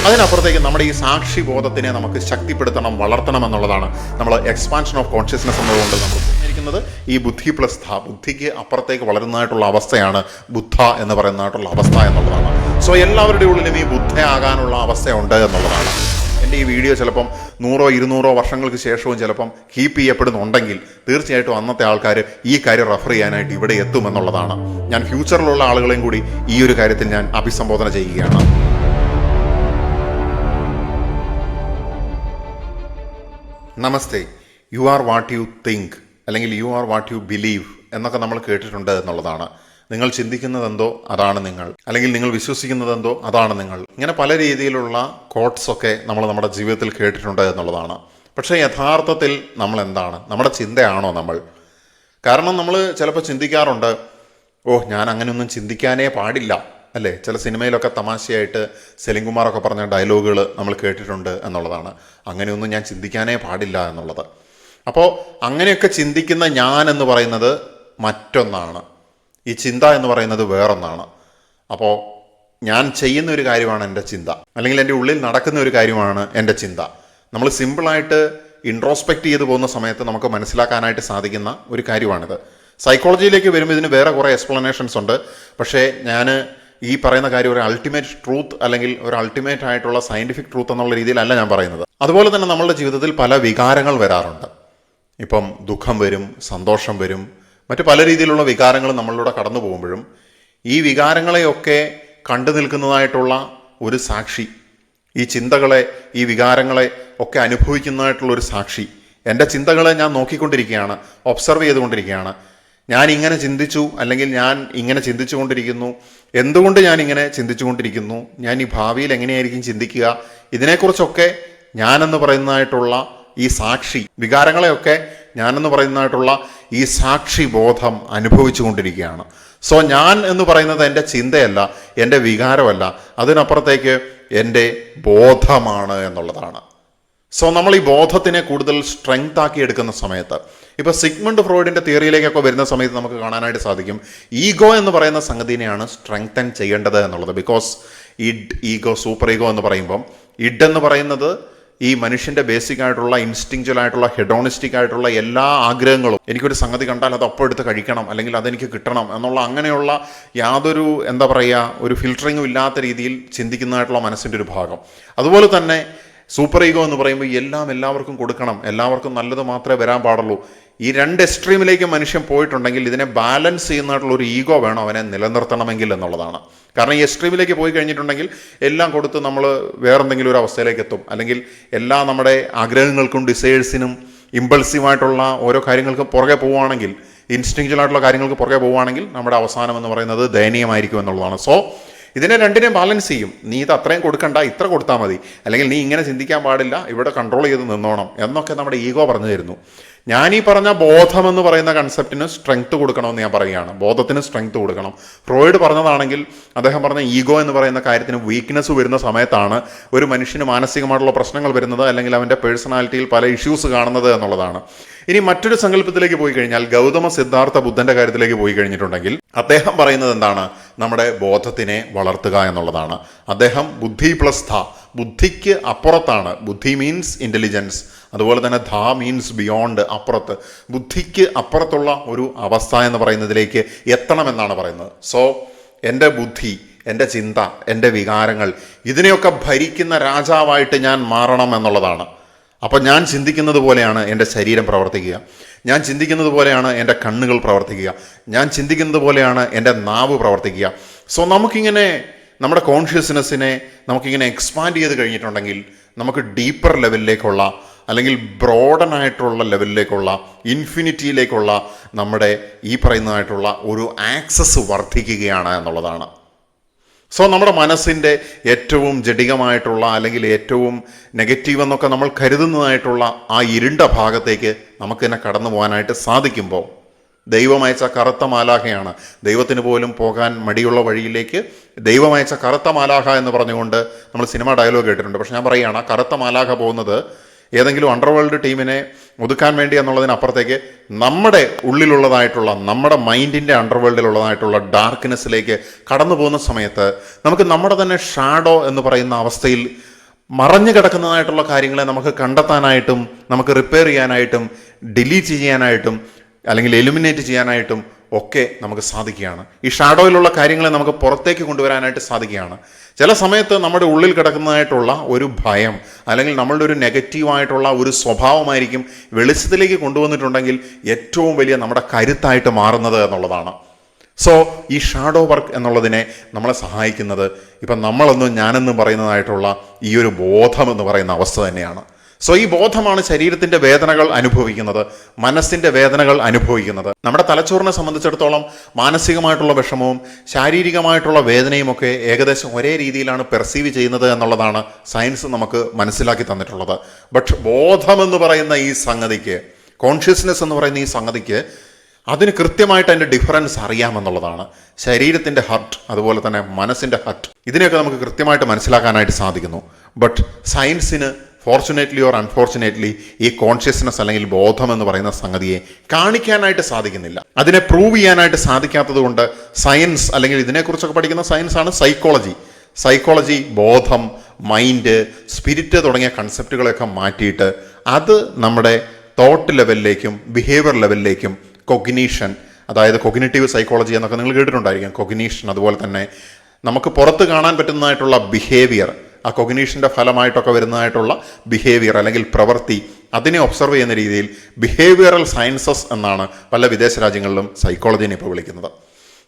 അതിനപ്പുറത്തേക്ക് നമ്മുടെ ഈ സാക്ഷി ബോധത്തിനെ നമുക്ക് ശക്തിപ്പെടുത്തണം, വളർത്തണം എന്നുള്ളതാണ് നമ്മൾ എക്സ്പാൻഷൻ ഓഫ് കോൺഷ്യസ്നെസ് എന്നതുകൊണ്ട് നമ്മൾ പറഞ്ഞിരിക്കുന്നത്. ഈ ബുദ്ധി പ്ലസ് ധ, ബുദ്ധിക്ക് അപ്പുറത്തേക്ക് വളരുന്നതായിട്ടുള്ള അവസ്ഥയാണ് ബുദ്ധ എന്ന് പറയുന്നതായിട്ടുള്ള അവസ്ഥ എന്നുള്ളതാണ്. സോ എല്ലാവരുടെ ഉള്ളിലും ഈ ബുദ്ധയാകാനുള്ള അവസ്ഥയുണ്ട് എന്നുള്ളതാണ്. എൻ്റെ ഈ വീഡിയോ ചിലപ്പം 100-200 വർഷങ്ങൾക്ക് ശേഷവും ചിലപ്പം കീപ്പ് ചെയ്യപ്പെടുന്നുണ്ടെങ്കിൽ തീർച്ചയായിട്ടും അന്നത്തെ ആൾക്കാർ ഈ കാര്യം റെഫർ ചെയ്യാനായിട്ട് ഇവിടെ എത്തുമെന്നുള്ളതാണ്. ഞാൻ ഫ്യൂച്ചറിലുള്ള ആളുകളെയും കൂടി ഈ ഒരു കാര്യത്തിൽ ഞാൻ അഭിസംബോധന ചെയ്യുകയാണ്. നമസ്തേ. You are what you think അല്ലെങ്കിൽ you are what you believe എന്നൊക്കെ നമ്മൾ കേട്ടിട്ടുണ്ട് എന്നുള്ളതാണ്. നിങ്ങൾ ചിന്തിക്കുന്നതെന്തോ അതാണ് നിങ്ങൾ, അല്ലെങ്കിൽ നിങ്ങൾ വിശ്വസിക്കുന്നതെന്തോ അതാണ് നിങ്ങൾ. ഇങ്ങനെ പല രീതിയിലുള്ള കോട്ട്സ് ഒക്കെ നമ്മൾ നമ്മുടെ ജീവിതത്തിൽ കേട്ടിട്ടുണ്ട് എന്നുള്ളതാണ്. പക്ഷേ യഥാർത്ഥത്തിൽ നമ്മൾ എന്താണ്? നമ്മുടെ ചിന്തയാണോ നമ്മൾ? കാരണം നമ്മൾ ചിലപ്പോൾ ചിന്തിക്കാറുണ്ട്, ഞാൻ അങ്ങനെയൊന്നും ചിന്തിക്കാനേ പാടില്ല അല്ലേ? ചില സിനിമയിലൊക്കെ തമാശയായിട്ട് സെലിംകുമാറൊക്കെ പറഞ്ഞ ഡയലോഗുകൾ നമ്മൾ കേട്ടിട്ടുണ്ട് എന്നുള്ളതാണ്. അങ്ങനെയൊന്നും ഞാൻ ചിന്തിക്കാനേ പാടില്ല എന്നുള്ളത്. അപ്പോൾ അങ്ങനെയൊക്കെ ചിന്തിക്കുന്ന ഞാൻ എന്ന് പറയുന്നത് മറ്റൊന്നാണ്, ഈ ചിന്ത എന്ന് പറയുന്നത് വേറൊന്നാണ്. അപ്പോൾ ഞാൻ ചെയ്യുന്ന ഒരു കാര്യമാണ് എൻ്റെ ചിന്ത, അല്ലെങ്കിൽ എൻ്റെ ഉള്ളിൽ നടക്കുന്ന ഒരു കാര്യമാണ് എൻ്റെ ചിന്ത. നമ്മൾ സിമ്പിളായിട്ട് ഇൻട്രോസ്പെക്റ്റ് ചെയ്ത് പോകുന്ന സമയത്ത് നമുക്ക് മനസ്സിലാക്കാനായിട്ട് സാധിക്കുന്ന ഒരു കാര്യമാണിത്. സൈക്കോളജിയിലേക്ക് വരുമ്പോൾ ഇതിന് വേറെ കുറേ എക്സ്പ്ലനേഷൻസ് ഉണ്ട്. പക്ഷേ ഞാൻ ഈ പറയുന്ന കാര്യം ഒരു അൾട്ടിമേറ്റ് ട്രൂത്ത് അല്ലെങ്കിൽ ഒരു അൾട്ടിമേറ്റ് ആയിട്ടുള്ള സയൻറ്റിഫിക് ട്രൂത്ത് എന്നുള്ള രീതിയിലല്ല ഞാൻ പറയുന്നത്. അതുപോലെ തന്നെ നമ്മളുടെ ജീവിതത്തിൽ പല വികാരങ്ങൾ വരാറുണ്ട്. ഇപ്പം ദുഃഖം വരും, സന്തോഷം വരും, മറ്റു പല രീതിയിലുള്ള വികാരങ്ങൾ നമ്മളിലൂടെ കടന്നു പോകുമ്പോഴും ഈ വികാരങ്ങളെയൊക്കെ കണ്ടു നിൽക്കുന്നതായിട്ടുള്ള ഒരു സാക്ഷി, ഈ ചിന്തകളെ, ഈ വികാരങ്ങളെ ഒക്കെ അനുഭവിക്കുന്നതായിട്ടുള്ള ഒരു സാക്ഷി, എൻ്റെ ചിന്തകളെ ഞാൻ നോക്കിക്കൊണ്ടിരിക്കുകയാണ്, ഒബ്സർവ് ചെയ്തുകൊണ്ടിരിക്കുകയാണ്. ഞാൻ ഇങ്ങനെ ചിന്തിച്ചു, അല്ലെങ്കിൽ ഞാൻ ഇങ്ങനെ ചിന്തിച്ചു കൊണ്ടിരിക്കുന്നു, എന്തുകൊണ്ട് ഞാൻ ഇങ്ങനെ ചിന്തിച്ചു കൊണ്ടിരിക്കുന്നു, ഞാൻ ഈ ഭാവിയിൽ എങ്ങനെയായിരിക്കും ചിന്തിക്കുക, ഇതിനെക്കുറിച്ചൊക്കെ ഞാനെന്ന് പറയുന്നതായിട്ടുള്ള ഈ സാക്ഷി, വികാരങ്ങളെയൊക്കെ ഞാനെന്ന് പറയുന്നതായിട്ടുള്ള ഈ സാക്ഷി ബോധം അനുഭവിച്ചു കൊണ്ടിരിക്കുകയാണ്. സോ ഞാൻ എന്ന് പറയുന്നത് എൻ്റെ ചിന്തയല്ല, എൻ്റെ വികാരമല്ല, അതിനപ്പുറത്തേക്ക് എൻ്റെ ബോധമാണ് എന്നുള്ളതാണ്. സോ നമ്മൾ ഈ ബോധത്തിനെ കൂടുതൽ സ്ട്രെങ്ത് ആക്കി എടുക്കുന്ന സമയത്ത്, ഇപ്പോൾ സിഗ്മണ്ട് ഫ്രോയിഡിൻ്റെ തിയറിയിലേക്കൊക്കെ വരുന്ന സമയത്ത് നമുക്ക് കാണാനായിട്ട് സാധിക്കും ഈഗോ എന്ന് പറയുന്ന സംഗതിനെയാണ് സ്ട്രെങ്തൻ ചെയ്യേണ്ടത് എന്നുള്ളത്. ബിക്കോസ് ഈഗോ, സൂപ്പർ ഈഗോ എന്ന് പറയുമ്പം എന്ന് പറയുന്നത് ഈ മനുഷ്യൻ്റെ ബേസിക് ആയിട്ടുള്ള ഇൻസ്റ്റിങ്ച്വൽ ആയിട്ടുള്ള ഹെഡോണിസ്റ്റിക് ആയിട്ടുള്ള എല്ലാ ആഗ്രഹങ്ങളും, എനിക്കൊരു സംഗതി കണ്ടാൽ അത് അപ്പോൾ എടുത്ത് കഴിക്കണം, അല്ലെങ്കിൽ അതെനിക്ക് കിട്ടണം എന്നുള്ള അങ്ങനെയുള്ള യാതൊരു ഒരു ഫിൽറ്ററിങ്ങും ഇല്ലാത്ത രീതിയിൽ ചിന്തിക്കുന്നതായിട്ടുള്ള മനസ്സിൻ്റെ ഒരു ഭാഗം. അതുപോലെ തന്നെ സൂപ്പർ ഈഗോ എന്ന് പറയുമ്പോൾ എല്ലാവർക്കും കൊടുക്കണം, എല്ലാവർക്കും നല്ലത് മാത്രമേ വരാൻ പാടുള്ളൂ. ഈ രണ്ട് എക്സ്ട്രീമിലേക്ക് മനുഷ്യൻ പോയിട്ടുണ്ടെങ്കിൽ ഇതിനെ ബാലൻസ് ചെയ്യുന്നതായിട്ടുള്ള ഒരു ഈഗോ വേണം അവനെ നിലനിർത്തണമെങ്കിൽ എന്നുള്ളതാണ്. കാരണം ഈ എക്സ്ട്രീമിലേക്ക് പോയി കഴിഞ്ഞിട്ടുണ്ടെങ്കിൽ എല്ലാം കൊടുത്ത് നമ്മൾ വേറെന്തെങ്കിലും ഒരു അവസ്ഥയിലേക്ക് എത്തും, അല്ലെങ്കിൽ എല്ലാ നമ്മുടെ ആഗ്രഹങ്ങൾക്കും ഡിസൈഴ്സിനും ഇമ്പൾസീവായിട്ടുള്ള ഓരോ കാര്യങ്ങൾക്കും പുറകെ പോവുകയാണെങ്കിൽ, ഇൻസ്റ്റിങ്ച്വൽ ആയിട്ടുള്ള കാര്യങ്ങൾക്ക് പുറകെ പോവുകയാണെങ്കിൽ നമ്മുടെ അവസാനം എന്ന് പറയുന്നത് ദയനീയമായിരിക്കും എന്നുള്ളതാണ്. സോ ഇതിനെ രണ്ടിനെയും ബാലൻസ് ചെയ്യും. നീ ഇത് അത്രയും കൊടുക്കണ്ട, ഇത്ര കൊടുത്താൽ മതി, അല്ലെങ്കിൽ നീ ഇങ്ങനെ ചിന്തിക്കാൻ പാടില്ല, ഇവിടെ കൺട്രോൾ ചെയ്ത് നിന്നോണം എന്നൊക്കെ നമ്മുടെ ഈഗോ പറഞ്ഞു തരുന്നു. ഞാനീ പറഞ്ഞ ബോധമെന്ന് പറയുന്ന കൺസെപ്റ്റിന് സ്ട്രെങ്ത് കൊടുക്കണമെന്ന് ഞാൻ പറയുകയാണ്. ബോധത്തിന് സ്ട്രെങ്ത് കൊടുക്കണം. ഫ്രോയിഡ് പറഞ്ഞതാണെങ്കിൽ അദ്ദേഹം പറഞ്ഞ ഈഗോ എന്ന് പറയുന്ന കാര്യത്തിന് വീക്ക്നെസ് വരുന്ന സമയത്താണ് ഒരു മനുഷ്യന് മാനസികമായിട്ടുള്ള പ്രശ്നങ്ങൾ വരുന്നത്, അല്ലെങ്കിൽ അവൻ്റെ പേഴ്സണാലിറ്റിയിൽ പല ഇഷ്യൂസ് കാണുന്നത് എന്നുള്ളതാണ്. ഇനി മറ്റൊരു സങ്കല്പത്തിലേക്ക് പോയി കഴിഞ്ഞാൽ, ഗൗതമ സിദ്ധാർത്ഥ ബുദ്ധൻ്റെ കാര്യത്തിലേക്ക് പോയി കഴിഞ്ഞിട്ടുണ്ടെങ്കിൽ അദ്ദേഹം പറയുന്നത് എന്താണ്? നമ്മുടെ ബോധത്തിനെ വളർത്തുക എന്നുള്ളതാണ്. അദ്ദേഹം ബുദ്ധി പ്ലസ് ധ, ബുദ്ധിക്ക് അപ്പുറത്താണ്. ബുദ്ധി മീൻസ് ഇൻ്റലിജൻസ്, അതുപോലെ തന്നെ ധ മീൻസ് ബിയോണ്ട്, അപ്പുറത്ത്, ബുദ്ധിക്ക് അപ്പുറത്തുള്ള ഒരു അവസ്ഥ എന്ന് പറയുന്നതിലേക്ക് എത്തണമെന്നാണ് പറയുന്നത്. സോ എൻ്റെ ബുദ്ധി, എൻ്റെ ചിന്ത, എൻ്റെ വികാരങ്ങൾ, ഇതിനെയൊക്കെ ഭരിക്കുന്ന രാജാവായിട്ട് ഞാൻ മാറണം എന്നുള്ളതാണ്. അപ്പോൾ ഞാൻ ചിന്തിക്കുന്നത് പോലെയാണ് എൻ്റെ ശരീരം പ്രവർത്തിക്കുക, ഞാൻ ചിന്തിക്കുന്നത് പോലെയാണ് എൻ്റെ കണ്ണുകൾ പ്രവർത്തിക്കുക, ഞാൻ ചിന്തിക്കുന്നത് പോലെയാണ് എൻ്റെ നാവ് പ്രവർത്തിക്കുക. സോ നമുക്കിങ്ങനെ നമ്മുടെ കോൺഷ്യസ്നെസ്സിനെ നമുക്കിങ്ങനെ എക്സ്പാൻഡ് ചെയ്ത് കഴിഞ്ഞിട്ടുണ്ടെങ്കിൽ നമുക്ക് ഡീപ്പർ ലെവലിലേക്കുള്ള, അല്ലെങ്കിൽ ബ്രോഡനായിട്ടുള്ള ലെവലിലേക്കുള്ള, ഇൻഫിനിറ്റിയിലേക്കുള്ള നമ്മുടെ ഈ പറയുന്നതായിട്ടുള്ള ഒരു ആക്സസ് വർദ്ധിക്കുകയാണ് എന്നുള്ളതാണ്. സോ നമ്മുടെ മനസ്സിൻ്റെ ഏറ്റവും ജഡികമായിട്ടുള്ള, അല്ലെങ്കിൽ ഏറ്റവും നെഗറ്റീവ് എന്നൊക്കെ നമ്മൾ കരുതുന്നതായിട്ടുള്ള ആ ഇരുണ്ട ഭാഗത്തേക്ക് നമുക്കിന്നെ കടന്നു പോകാനായിട്ട് സാധിക്കുമ്പോൾ, ദൈവമയച്ച കറുത്ത മാലാഖയാണ്, ദൈവത്തിന് പോലും പോകാൻ മടിയുള്ള വഴിയിലേക്ക് ദൈവമയച്ച കറുത്ത മാലാഖ എന്ന് പറഞ്ഞുകൊണ്ട് നമ്മൾ സിനിമ ഡയലോഗ് കേട്ടിട്ടുണ്ട്. പക്ഷെ ഞാൻ പറയുകയാണ്, ആ കറുത്ത മാലാഖ പോകുന്നത് ഏതെങ്കിലും അണ്ടർവേൾഡ് ടീമിനെ ഒതുക്കാൻ വേണ്ടി എന്നുള്ളതിനപ്പുറത്തേക്ക് നമ്മുടെ ഉള്ളിലുള്ളതായിട്ടുള്ള, നമ്മുടെ മൈൻഡിൻ്റെ അണ്ടർവേൾഡിലുള്ളതായിട്ടുള്ള ഡാർക്ക്നെസ്സിലേക്ക് കടന്നു പോകുന്ന സമയത്ത് നമുക്ക് നമ്മുടെ തന്നെ ഷാഡോ എന്ന് പറയുന്ന അവസ്ഥയിൽ മറഞ്ഞു കിടക്കുന്നതായിട്ടുള്ള കാര്യങ്ങളെ നമുക്ക് കണ്ടെത്താനായിട്ടും നമുക്ക് റിപ്പയർ ചെയ്യാനായിട്ടും ഡിലീറ്റ് ചെയ്യാനായിട്ടും അല്ലെങ്കിൽ എലിമിനേറ്റ് ചെയ്യാനായിട്ടും ഒക്കെ നമുക്ക് സാധിക്കുകയാണ്. ഈ ഷാഡോയിലുള്ള കാര്യങ്ങളെ നമുക്ക് പുറത്തേക്ക് കൊണ്ടുവരാനായിട്ട് സാധിക്കുകയാണ്. ചില സമയത്ത് നമ്മുടെ ഉള്ളിൽ കിടക്കുന്നതായിട്ടുള്ള ഒരു ഭയം അല്ലെങ്കിൽ നമ്മളുടെ ഒരു നെഗറ്റീവായിട്ടുള്ള ഒരു സ്വഭാവമായിരിക്കും വെളിച്ചത്തിലേക്ക് കൊണ്ടുവന്നിട്ടുണ്ടെങ്കിൽ ഏറ്റവും വലിയ നമ്മുടെ കരുത്തായിട്ട് മാറുന്നത് എന്നുള്ളതാണ്. സോ ഈ ഷാഡോ വർക്ക് എന്നുള്ളതിനെ നമ്മളെ സഹായിക്കുന്നത് ഇപ്പം നമ്മളെന്നും ഞാനെന്നും പറയുന്നതായിട്ടുള്ള ഈ ഒരു ബോധം എന്ന് പറയുന്ന അവസ്ഥ തന്നെയാണ്. സോ ഈ ബോധമാണ് ശരീരത്തിൻ്റെ വേദനകൾ അനുഭവിക്കുന്നത്, മനസ്സിൻ്റെ വേദനകൾ അനുഭവിക്കുന്നത്. നമ്മുടെ തലച്ചോറിനെ സംബന്ധിച്ചിടത്തോളം മാനസികമായിട്ടുള്ള വിഷമവും ശാരീരികമായിട്ടുള്ള വേദനയും ഒക്കെ ഏകദേശം ഒരേ രീതിയിലാണ് പെർസീവ് ചെയ്യുന്നത് എന്നുള്ളതാണ് സയൻസ് നമുക്ക് മനസ്സിലാക്കി തന്നിട്ടുള്ളത്. ബട്ട് ബോധമെന്ന് പറയുന്ന ഈ സംഗതിക്ക്, കോൺഷ്യസ്നെസ് എന്ന് പറയുന്ന ഈ സംഗതിക്ക് അതിന് കൃത്യമായിട്ട് അതിൻ്റെ ഡിഫറൻസ് അറിയാമെന്നുള്ളതാണ്. ശരീരത്തിൻ്റെ ഹർട്ട് അതുപോലെ തന്നെ മനസ്സിൻ്റെ ഹർട്ട് ഇതിനെയൊക്കെ നമുക്ക് കൃത്യമായിട്ട് മനസ്സിലാക്കാനായിട്ട് സാധിക്കുന്നു. ബട്ട് സയൻസിന് ഫോർച്ചുനേറ്റ്ലി ഓർ അൺഫോർച്ചുനേറ്റ്ലി ഈ കോൺഷ്യസ്നെസ് അല്ലെങ്കിൽ ബോധം എന്ന് പറയുന്ന സംഗതിയെ കാണിക്കാനായിട്ട് സാധിക്കുന്നില്ല. അതിനെ പ്രൂവ് ചെയ്യാനായിട്ട് സാധിക്കാത്തത് കൊണ്ട് സയൻസ് അല്ലെങ്കിൽ ഇതിനെക്കുറിച്ചൊക്കെ പഠിക്കുന്ന സയൻസാണ് സൈക്കോളജി ബോധം, മൈൻഡ്, സ്പിരിറ്റ് തുടങ്ങിയ കൺസെപ്റ്റുകളെയൊക്കെ മാറ്റിയിട്ട് അത് നമ്മുടെ തോട്ട് ലെവലിലേക്കും ബിഹേവിയർ ലെവലിലേക്കും കൊഗ്നീഷൻ, അതായത് കൊഗ്നിറ്റീവ് സൈക്കോളജി എന്നൊക്കെ നിങ്ങൾ കേട്ടിട്ടുണ്ടായിരിക്കും. കൊഗ്നീഷൻ അതുപോലെ തന്നെ നമുക്ക് പുറത്ത് കാണാൻ പറ്റുന്നതായിട്ടുള്ള ബിഹേവിയർ, ആ കൊഗ്നീഷൻ്റെ ഫലമായിട്ടൊക്കെ വരുന്നതായിട്ടുള്ള ബിഹേവിയർ അല്ലെങ്കിൽ പ്രവൃത്തി, അതിനെ ഒബ്സർവ് ചെയ്യുന്ന രീതിയിൽ ബിഹേവിയറൽ സയൻസസ് എന്നാണ് പല വിദേശ രാജ്യങ്ങളിലും സൈക്കോളജിനെ ഇപ്പോൾ വിളിക്കുന്നത്.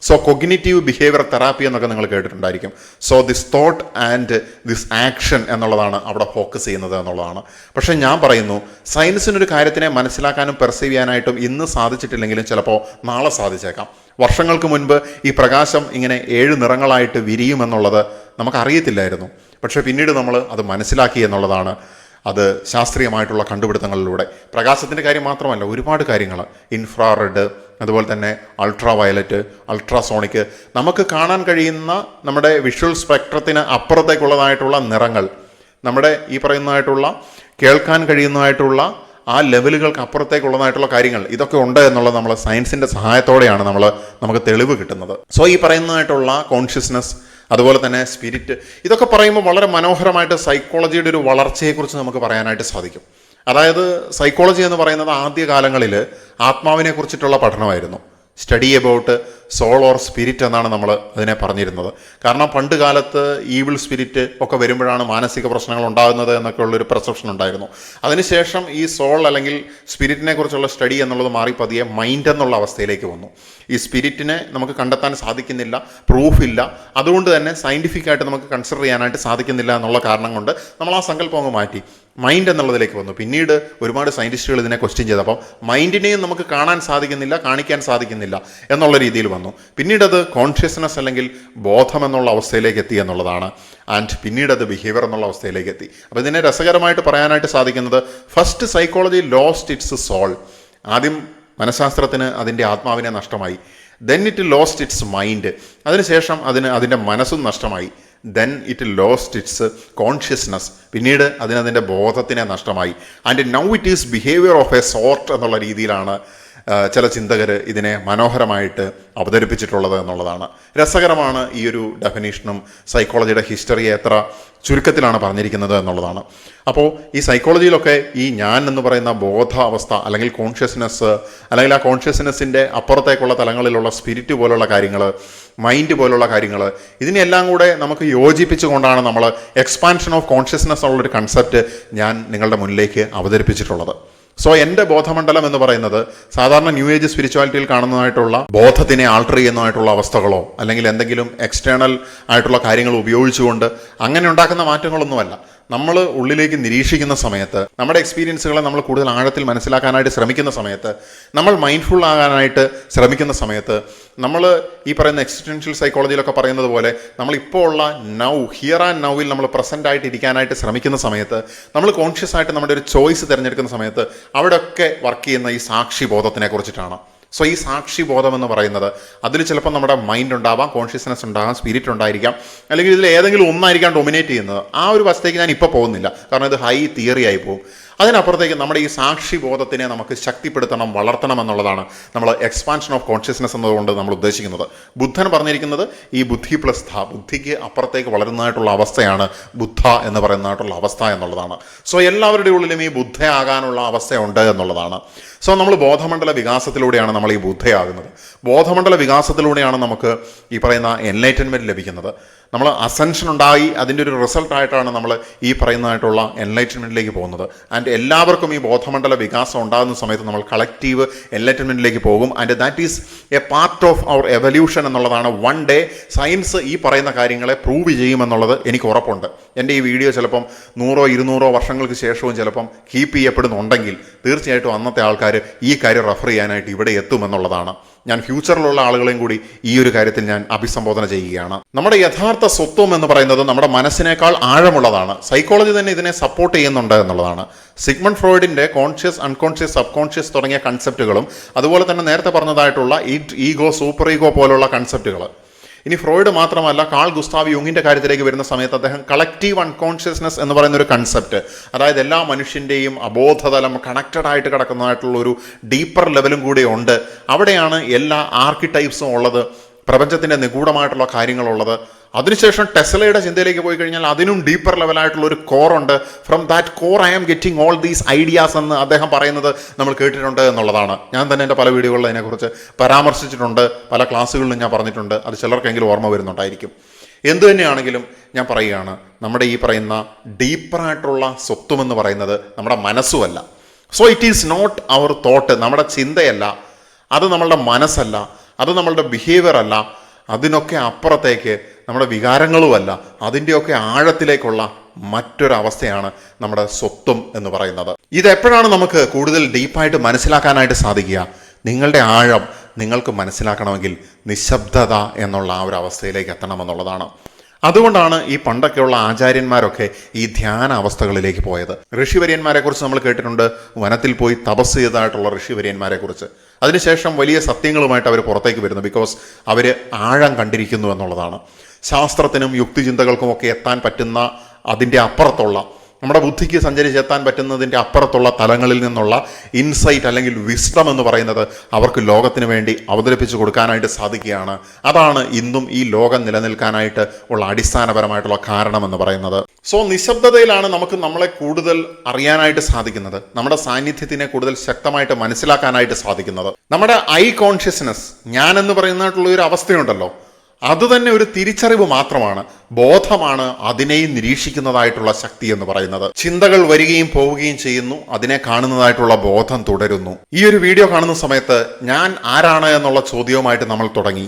സോ കൊഗ്നിറ്റീവ് ബിഹേവിയർ തെറാപ്പി എന്നൊക്കെ നിങ്ങൾ കേട്ടിട്ടുണ്ടായിരിക്കും. So this thought and this action എന്നുള്ളതാണ് അവിടെ ഫോക്കസ് ചെയ്യുന്നത് എന്നുള്ളതാണ്. പക്ഷേ ഞാൻ പറയുന്നു, സയൻസിനൊരു കാര്യത്തിനെ മനസ്സിലാക്കാനും പെർസീവ് ചെയ്യാനായിട്ടും ഇന്ന് സാധിച്ചിട്ടില്ലെങ്കിലും ചിലപ്പോൾ നാളെ സാധിച്ചേക്കാം. വർഷങ്ങൾക്ക് മുൻപ് ഈ പ്രകാശം ഇങ്ങനെ 7 നിറങ്ങളായിട്ട് വിരിയുമെന്നുള്ളത് നമുക്കറിയത്തില്ലായിരുന്നു. പക്ഷേ പിന്നീട് നമ്മൾ അത് മനസ്സിലാക്കി എന്നുള്ളതാണ്. അത് ശാസ്ത്രീയമായിട്ടുള്ള കണ്ടുപിടുത്തങ്ങളിലൂടെ പ്രകാശത്തിൻ്റെ കാര്യം മാത്രമല്ല, ഒരുപാട് കാര്യങ്ങൾ, ഇൻഫ്രാറെഡ് അതുപോലെ തന്നെ അൾട്രാ വയലറ്റ്, അൾട്രാസോണിക്, നമുക്ക് കാണാൻ കഴിയുന്ന നമ്മുടെ വിഷ്വൽ സ്പെക്ട്രത്തിന് അപ്പുറത്തേക്കുള്ളതായിട്ടുള്ള നിറങ്ങൾ, നമ്മുടെ ഈ പറയുന്നതായിട്ടുള്ള കേൾക്കാൻ കഴിയുന്നതായിട്ടുള്ള ആ ലെവലുകൾക്ക് അപ്പുറത്തേക്കുള്ളതായിട്ടുള്ള കാര്യങ്ങൾ, ഇതൊക്കെ ഉണ്ട് എന്നുള്ളത് നമ്മൾ സയൻസിൻ്റെ സഹായത്തോടെയാണ് നമുക്ക് തെളിവ് കിട്ടുന്നത്. സോ ഈ പറയുന്നതായിട്ടുള്ള കോൺഷ്യസ്നെസ് അതുപോലെ തന്നെ സ്പിരിറ്റ്, ഇതൊക്കെ പറയുമ്പോൾ വളരെ മനോഹരമായിട്ട് സൈക്കോളജിയുടെ ഒരു വളർച്ചയെക്കുറിച്ച് നമുക്ക് പറയാനായിട്ട് സാധിക്കും. അതായത് സൈക്കോളജി എന്ന് പറയുന്നത് ആദ്യകാലങ്ങളിൽ ആത്മാവിനെ കുറിച്ചിട്ടുള്ള പഠനമായിരുന്നു. Study about soul or spirit എന്നാണ് നമ്മൾ അതിനെ പറഞ്ഞിരുന്നത്. കാരണം പണ്ട് കാലത്ത് ഈവിൾ സ്പിരിറ്റ് ഒക്കെ വരുമ്പോഴാണ് മാനസിക പ്രശ്നങ്ങൾ ഉണ്ടാകുന്നത് എന്നൊക്കെ ഉള്ളൊരു പെർസെപ്ഷൻ ഉണ്ടായിരുന്നു. അതിനുശേഷം ഈ സോൾ അല്ലെങ്കിൽ സ്പിരിറ്റിനെ കുറിച്ചുള്ള സ്റ്റഡി എന്നുള്ളത് മാറി പതിയെ മൈൻഡ് എന്നുള്ള അവസ്ഥയിലേക്ക് വന്നു. ഈ സ്പിരിറ്റിനെ നമുക്ക് കണ്ടെത്താൻ സാധിക്കുന്നില്ല, പ്രൂഫില്ല, അതുകൊണ്ട് തന്നെ സയൻറ്റിഫിക്കായിട്ട് നമുക്ക് കൺസിഡർ ചെയ്യാനായിട്ട് സാധിക്കുന്നില്ല എന്നുള്ള കാരണം കൊണ്ട് നമ്മൾ ആ സങ്കല്പം അങ്ങ് മാറ്റി മൈൻഡ് എന്നുള്ളതിലേക്ക് വന്നു. പിന്നീട് ഒരുപാട് സയൻറ്റിസ്റ്റുകൾ ഇതിനെ ക്വസ്റ്റ്യൻ ചെയ്തപ്പോൾ മൈൻഡിനെയും നമുക്ക് കാണാൻ സാധിക്കുന്നില്ല, കാണിക്കാൻ സാധിക്കുന്നില്ല എന്നുള്ള രീതിയിൽ വന്നു. പിന്നീട് അത് കോൺഷ്യസ്നെസ് അല്ലെങ്കിൽ ബോധം എന്നുള്ള അവസ്ഥയിലേക്ക് എത്തി എന്നുള്ളതാണ്. ആൻഡ് പിന്നീട് അത് ബിഹേവിയർ എന്നുള്ള അവസ്ഥയിലേക്ക് എത്തി. അപ്പോൾ ഇതിനെ രസകരമായിട്ട് പറയാനായിട്ട് സാധിക്കുന്നത്, first psychology lost its soul. ആദ്യം മനഃശാസ്ത്രത്തിന് അതിൻ്റെ ആത്മാവിനെ നഷ്ടമായി. Then it lost its mind. അതിനുശേഷം അതിൻ്റെ മനസ്സും നഷ്ടമായി. Then it lost its consciousness. പിന്നീട് അതിൻ്റെ ബോധത്തിനെ നഷ്ടമായി. And now it is behaviour of a sort എന്നുള്ള രീതിയിലാണ് ചില ചിന്തകർ ഇതിനെ മനോഹരമായിട്ട് അവതരിപ്പിച്ചിട്ടുള്ളത് എന്നുള്ളതാണ്. രസകരമാണ് ഈ ഒരു ഡെഫിനേഷനും സൈക്കോളജിയുടെ ഹിസ്റ്ററിയെ എത്ര ചുരുക്കത്തിലാണ് പറഞ്ഞിരിക്കുന്നത് എന്നുള്ളതാണ്. അപ്പോൾ ഈ സൈക്കോളജിയിലൊക്കെ ഈ ഞാൻ എന്ന് പറയുന്ന ബോധാവസ്ഥ അല്ലെങ്കിൽ കോൺഷ്യസ്നെസ് അല്ലെങ്കിൽ ആ കോൺഷ്യസ്നെസ്സിൻ്റെ അപ്പുറത്തേക്കുള്ള തലങ്ങളിലുള്ള സ്പിരിറ്റ് പോലുള്ള കാര്യങ്ങൾ, മൈൻഡ് പോലുള്ള കാര്യങ്ങൾ, ഇതിനെല്ലാം കൂടെ നമുക്ക് യോജിപ്പിച്ചുകൊണ്ടാണ് നമ്മൾ എക്സ്പാൻഷൻ ഓഫ് കോൺഷ്യസ്നെസ് ഉള്ളൊരു കൺസെപ്റ്റ് ഞാൻ നിങ്ങളുടെ മുന്നിലേക്ക് അവതരിപ്പിച്ചിട്ടുള്ളത്. സോ എൻ്റെ ബോധമണ്ഡലം എന്ന് പറയുന്നത് സാധാരണ ന്യൂ ഏജ് സ്പിരിച്വാലിറ്റിയിൽ കാണുന്നതായിട്ടുള്ള ബോധത്തിനെ ആൾട്ടർ ചെയ്യുന്നതായിട്ടുള്ള അവസ്ഥകളോ അല്ലെങ്കിൽ എന്തെങ്കിലും എക്സ്റ്റേണൽ ആയിട്ടുള്ള കാര്യങ്ങൾ ഉപയോഗിച്ചുകൊണ്ട് അങ്ങനെ ഉണ്ടാക്കുന്ന മാറ്റങ്ങളൊന്നുമല്ല. നമ്മൾ ഉള്ളിലേക്ക് നിരീക്ഷിക്കുന്ന സമയത്ത്, നമ്മുടെ എക്സ്പീരിയൻസുകളെ നമ്മൾ കൂടുതൽ ആഴത്തിൽ മനസ്സിലാക്കാനായിട്ട് ശ്രമിക്കുന്ന സമയത്ത്, നമ്മൾ മൈൻഡ്ഫുൾ ആകാനായിട്ട് ശ്രമിക്കുന്ന സമയത്ത്, നമ്മൾ ഈ പറയുന്ന എക്സിസ്റ്റൻഷ്യൽ സൈക്കോളജിയിലൊക്കെ പറയുന്നത് പോലെ നമ്മളിപ്പോൾ ഉള്ള നൗ, ഹിയർ ആൻഡ് നൗവിൽ നമ്മൾ പ്രസൻ്റ് ആയിട്ട് ഇരിക്കാനായിട്ട് ശ്രമിക്കുന്ന സമയത്ത്, നമ്മൾ കോൺഷ്യസ് ആയിട്ട് നമ്മുടെ ഒരു ചോയ്സ് തിരഞ്ഞെടുക്കുന്ന സമയത്ത് അവിടെയൊക്കെ വർക്ക് ചെയ്യുന്ന ഈ സാക്ഷി ബോധത്തിനെ കുറിച്ചിട്ടാണ്. സോ ഈ സാക്ഷി ബോധം എന്ന് പറയുന്നത് അതിൽ ചിലപ്പോൾ നമ്മുടെ മൈൻഡ് ഉണ്ടാവാം, കോൺഷ്യസ്നെസ് ഉണ്ടാകാം, സ്പിരിറ്റ് ഉണ്ടായിരിക്കാം, അല്ലെങ്കിൽ ഇതിൽ ഏതെങ്കിലും ഒന്നായിരിക്കാം ഡൊമിനേറ്റ് ചെയ്യുന്നത്. ആ ഒരു വശത്തേക്ക് ഞാൻ ഇപ്പോൾ പോകുന്നില്ല, കാരണം ഇത് ഹൈ തിയറി ആയി പോകും. അതിനപ്പുറത്തേക്ക് നമ്മുടെ ഈ സാക്ഷിബോധത്തിനെ നമുക്ക് ശക്തിപ്പെടുത്തണം, വളർത്തണം എന്നുള്ളതാണ് നമ്മൾ എക്സ്പാൻഷൻ ഓഫ് കോൺഷ്യസ്നെസ് എന്നതുകൊണ്ട് നമ്മൾ ഉദ്ദേശിക്കുന്നത്. ബുദ്ധൻ പറഞ്ഞിരിക്കുന്നത് ഈ ബുദ്ധി പ്ലസ് ധ, ബുദ്ധിക്ക് അപ്പുറത്തേക്ക് വളരുന്നതായിട്ടുള്ള അവസ്ഥയാണ് ബുദ്ധ എന്ന് പറയുന്നതായിട്ടുള്ള അവസ്ഥ എന്നുള്ളതാണ്. സോ എല്ലാവരുടെ ഉള്ളിലും ഈ ബുദ്ധയാകാനുള്ള അവസ്ഥയുണ്ട് എന്നുള്ളതാണ്. സോ നമ്മൾ ബോധമണ്ഡല വികാസത്തിലൂടെയാണ് നമ്മൾ ഈ ബുദ്ധയാകുന്നത്. ബോധമണ്ഡല വികാസത്തിലൂടെയാണ് നമുക്ക് ഈ പറയുന്ന എൻലൈറ്റൻമെൻറ്റ് ലഭിക്കുന്നത്. നമ്മൾ അസെൻഷൻ ഉണ്ടായി അതിൻ്റെ ഒരു റിസൾട്ടായിട്ടാണ് നമ്മൾ ഈ പറയുന്നതായിട്ടുള്ള എൻലൈറ്റൻമെൻറ്റിലേക്ക് പോകുന്നത്. ആൻഡ് എല്ലാവർക്കും ഈ ബോധമണ്ഡല വികാസം ഉണ്ടാകുന്ന സമയത്ത് നമ്മൾ കളക്റ്റീവ് എൻലൈറ്റൻമെൻറ്റിലേക്ക് പോകും. And that is a part of our evolution എന്നുള്ളതാണ്. വൺ ഡേ സയൻസ് ഈ പറയുന്ന കാര്യങ്ങളെ പ്രൂവ് ചെയ്യുമെന്നുള്ളത് എനിക്ക് ഉറപ്പുണ്ട്. എൻ്റെ ഈ വീഡിയോ ചിലപ്പം 100-200 വർഷങ്ങൾക്ക് ശേഷവും ചിലപ്പം കീപ്പ് ചെയ്യപ്പെടുന്നുണ്ടെങ്കിൽ തീർച്ചയായിട്ടും അന്നത്തെ ആൾക്കാർ ഈ കാര്യം റെഫർ ചെയ്യാനായിട്ട് ഇവിടെ എത്തുമെന്നുള്ളതാണ്. ഞാൻ ഫ്യൂച്ചറിലുള്ള ആളുകളെയും കൂടി ഈ ഒരു കാര്യത്തിൽ ഞാൻ അഭിസംബോധന ചെയ്യുകയാണ്. നമ്മുടെ യഥാർത്ഥ സ്വത്വം എന്ന് പറയുന്നത് നമ്മുടെ മനസ്സിനേക്കാൾ ആഴമുള്ളതാണ്. സൈക്കോളജി തന്നെ ഇതിനെ സപ്പോർട്ട് ചെയ്യുന്നുണ്ട് എന്നുള്ളതാണ്. സിഗ്മണ്ട് ഫ്രോയിഡിന്റെ കോൺഷ്യസ്, അൺകോൺഷ്യസ്, സബ് കോൺഷ്യസ് തുടങ്ങിയ കൺസെപ്റ്റുകളും അതുപോലെ തന്നെ നേരത്തെ പറഞ്ഞതായിട്ടുള്ള ഈഗോ, സൂപ്പർ ഈഗോ പോലുള്ള കൺസെപ്റ്റുകൾ. ഇനി ഫ്രോയിഡ് മാത്രമല്ല, കാൾ ഗുസ്താവ് യുങ്ങിന്റെ കാര്യത്തിലേക്ക് വരുന്ന സമയത്ത് അദ്ദേഹം കളക്റ്റീവ് അൺകോൺഷ്യസ്നെസ് എന്ന് പറയുന്ന ഒരു കൺസെപ്റ്റ്, അതായത് എല്ലാ മനുഷ്യൻ്റെയും അബോധതലം കണക്റ്റഡ് ആയിട്ട് കിടക്കുന്നതായിട്ടുള്ള ഒരു ഡീപ്പർ ലെവലും കൂടെ ഉണ്ട്. അവിടെയാണ് എല്ലാ ആർക്കിടൈപ്സും ഉള്ളത്, പ്രപഞ്ചത്തിൻ്റെ നിഗൂഢമായിട്ടുള്ള കാര്യങ്ങളുള്ളത്. അതിനുശേഷം ടെസ്ലയുടെ ചിന്തയിലേക്ക് പോയി കഴിഞ്ഞാൽ അതിനും ഡീപ്പർ ലെവലായിട്ടുള്ള ഒരു കോറുണ്ട്. From that core I am getting all these ideas എന്ന് അദ്ദേഹം പറയുന്നത് നമ്മൾ കേട്ടിട്ടുണ്ട് എന്നുള്ളതാണ്. ഞാൻ തന്നെ എൻ്റെ പല വീഡിയോകളിൽ അതിനെക്കുറിച്ച് പരാമർശിച്ചിട്ടുണ്ട്, പല ക്ലാസ്സുകളിലും ഞാൻ പറഞ്ഞിട്ടുണ്ട്. അത് ചിലർക്കെങ്കിലും ഓർമ്മ വരുന്നുണ്ടായിരിക്കും. എന്തു തന്നെയാണെങ്കിലും ഞാൻ പറയുകയാണ്, നമ്മുടെ ഈ പറയുന്ന ഡീപ്പറായിട്ടുള്ള സ്വത്വമെന്ന് പറയുന്നത് നമ്മുടെ മനസ്സുമല്ല. So it is not our thought, നമ്മുടെ ചിന്തയല്ല, അത് നമ്മളുടെ മനസ്സല്ല, അത് നമ്മളുടെ ബിഹേവിയർ അല്ല, അതിനൊക്കെ അപ്പുറത്തേക്ക് നമ്മുടെ വികാരങ്ങളുമല്ല, അതിൻ്റെയൊക്കെ ആഴത്തിലേക്കുള്ള മറ്റൊരവസ്ഥയാണ് നമ്മുടെ സ്വത്വം എന്ന് പറയുന്നത്. ഇതെപ്പോഴാണ് നമുക്ക് കൂടുതൽ ഡീപ്പായിട്ട് മനസ്സിലാക്കാനായിട്ട് സാധിക്കുക? നിങ്ങളുടെ ആഴം നിങ്ങൾക്ക് മനസ്സിലാക്കണമെങ്കിൽ നിശബ്ദത എന്നുള്ള ആ ഒരു അവസ്ഥയിലേക്ക് എത്തണമെന്നുള്ളതാണ്. അതുകൊണ്ടാണ് ഈ പണ്ടൊക്കെയുള്ള ആചാര്യന്മാരൊക്കെ ഈ ധ്യാന അവസ്ഥകളിലേക്ക് പോയത്. ഋഷിവര്യന്മാരെ കുറിച്ച് നമ്മൾ കേട്ടിട്ടുണ്ട്, വനത്തിൽ പോയി തപസ് ചെയ്തതായിട്ടുള്ള ഋഷിവര്യന്മാരെ കുറിച്ച്. അതിനുശേഷം വലിയ സത്യങ്ങളുമായിട്ട് അവർ പുറത്തേക്ക് വരുന്നു. ബിക്കോസ് അവർ ആഴം കണ്ടിരിക്കുന്നു എന്നുള്ളതാണ്. ശാസ്ത്രത്തിനും യുക്തിചിന്തകൾക്കും ഒക്കെ എത്താൻ പറ്റുന്ന അതിൻ്റെ അപ്പുറത്തുള്ള, നമ്മുടെ ബുദ്ധിക്ക് സഞ്ചരിച്ചെത്താൻ പറ്റുന്നതിൻ്റെ അപ്പുറത്തുള്ള തലങ്ങളിൽ നിന്നുള്ള ഇൻസൈറ്റ് അല്ലെങ്കിൽ വിസ്ഡം എന്ന് പറയുന്നത് അവർക്ക് ലോകത്തിന് വേണ്ടി അവതരിപ്പിച്ചു കൊടുക്കാനായിട്ട് സാധിക്കുകയാണ്. അതാണ് ഇന്നും ഈ ലോകം നിലനിൽക്കാനായിട്ട് ഉള്ള അടിസ്ഥാനപരമായിട്ടുള്ള കാരണം എന്ന് പറയുന്നത്. സോ നിശബ്ദതയിലാണ് നമുക്ക് നമ്മളെ കൂടുതൽ അറിയാനായിട്ട് സാധിക്കുന്നത്, നമ്മുടെ സാന്നിധ്യത്തിനെ കൂടുതൽ ശക്തമായിട്ട് മനസ്സിലാക്കാനായിട്ട് സാധിക്കുന്നത്. നമ്മുടെ ഐ കോൺഷ്യസ്നെസ്, ഞാൻ എന്ന് പറയുന്നതായിട്ടുള്ള ഒരു അവസ്ഥയുണ്ടല്ലോ, അത് തന്നെ ഒരു തിരിച്ചറിവ് മാത്രമാണ്, ബോധമാണ് അതിനെയും നിരീക്ഷിക്കുന്നതായിട്ടുള്ള ശക്തി എന്ന് പറയുന്നത്. ചിന്തകൾ വരികയും പോവുകയും ചെയ്യുന്നു, അതിനെ കാണുന്നതായിട്ടുള്ള ബോധം തുടരുന്നു. ഈ ഒരു വീഡിയോ കാണുന്ന സമയത്ത് ഞാൻ ആരാണ് എന്നുള്ള ചോദ്യവുമായിട്ട് നമ്മൾ തുടങ്ങി.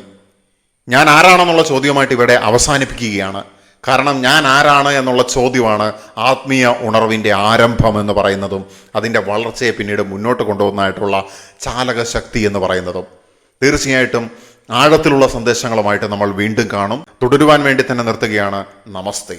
ഞാൻ ആരാണെന്നുള്ള ചോദ്യവുമായിട്ട് ഇവിടെ അവസാനിപ്പിക്കുകയാണ്. കാരണം ഞാൻ ആരാണ് എന്നുള്ള ചോദ്യമാണ് ആത്മീയ ഉണർവിൻ്റെ ആരംഭം എന്ന് പറയുന്നതും അതിൻ്റെ വളർച്ചയെ പിന്നീട് മുന്നോട്ട് കൊണ്ടുപോകുന്നതായിട്ടുള്ള ചാലക ശക്തി എന്ന് പറയുന്നതും. തീർച്ചയായിട്ടും ആഴത്തിലുള്ള സന്ദേശങ്ങളുമായിട്ട് നമ്മൾ വീണ്ടും കാണും. തുടരുവാൻ വേണ്ടി തന്നെ നിർത്തുകയാണ്. നമസ്തേ.